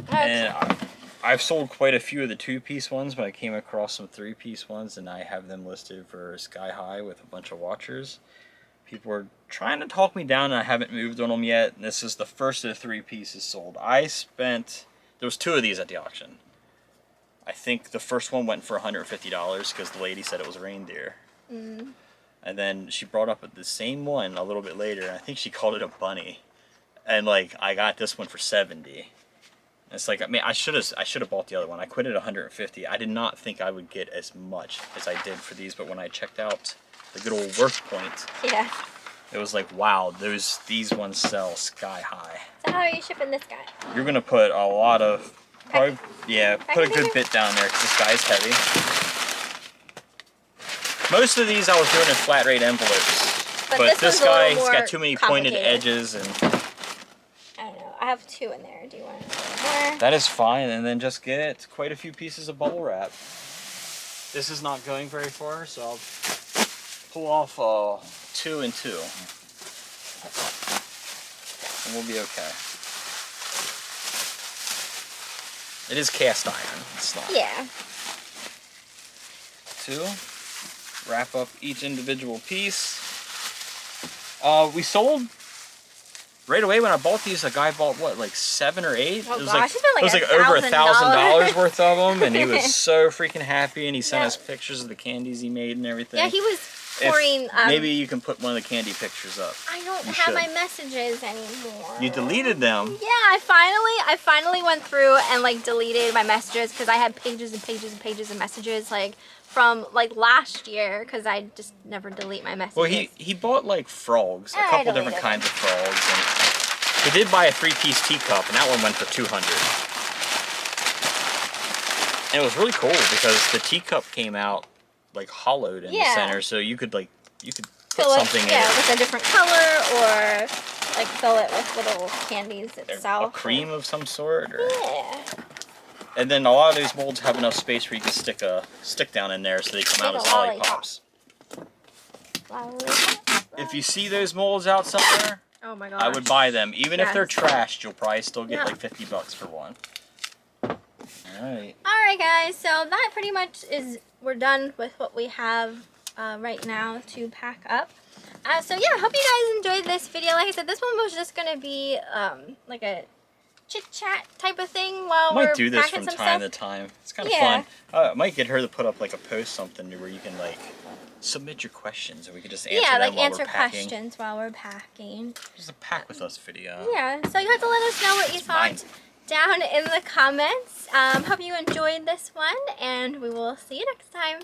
And I've sold quite a few of the 2-piece ones, but I came across some 3-piece ones, and I have them listed for sky high with a bunch of watchers. People are trying to talk me down, and I haven't moved on them yet. And this is the first of the 3 pieces sold. There was 2 of these at the auction. I think the first one went for $150 because the lady said it was a reindeer. And then she brought up the same one a little bit later, and I think she called it a bunny. And like, I got this one for $70. It's like, I mean, I should have bought the other one. I quit at $150. I did not think I would get as much as I did for these, but when I checked out the good old worth point, it was like, wow, these ones sell sky high. So how are you shipping this guy? You're gonna put a lot of, put a good bit down there because this guy's heavy. Most of these I was doing in flat rate envelopes, but this guy's got too many pointed edges and. I don't know. I have 2 in there. Do you want more? That is fine, and then just get quite a few pieces of bubble wrap. This is not going very far, so I'll pull off 2 and 2, and we'll be okay. It is cast iron. It's not. Yeah. 2. Wrap up each individual piece. We sold. Right away when I bought these, a guy bought what, like 7 or 8? Oh, it was gosh, it was like over $1,000 worth of them, and he was so freaking happy. And he sent us pictures of the candies he made and everything. Yeah, he was pouring. Maybe you can put one of the candy pictures up. I don't have my messages anymore. You deleted them. Yeah, I finally went through and like deleted my messages because I had pages and pages and pages of messages like from like last year because I just never delete my messages. Well, he bought like frogs, a couple different kinds of frogs, and he did buy a 3-piece teacup, and that one went for $200. And it was really cool because the teacup came out like hollowed in the center, so you could put something in it. Yeah, with a different color, or like fill it with little candies itself. A cream of some sort, or yeah. And then a lot of these molds have enough space where you can stick a stick down in there, so they come out as lollipops. If you see those molds out somewhere, oh my gosh, I would buy them. Even if they're trashed, you'll probably still get like $50 for one. Alright guys, so that pretty much is, we're done with what we have right now to pack up. So yeah, hope you guys enjoyed this video. Like I said, this one was just going to be like a chit-chat type of thing while we're packing some stuff. I might do this from time to time. It's kind of fun. I might get her to put up like a post something where you can like submit your questions and we can just answer them while we're packing. Questions while we're packing. Just a pack with us video. Yeah, so you have to let us know what you thought down in the comments. Hope you enjoyed this one, and we will see you next time.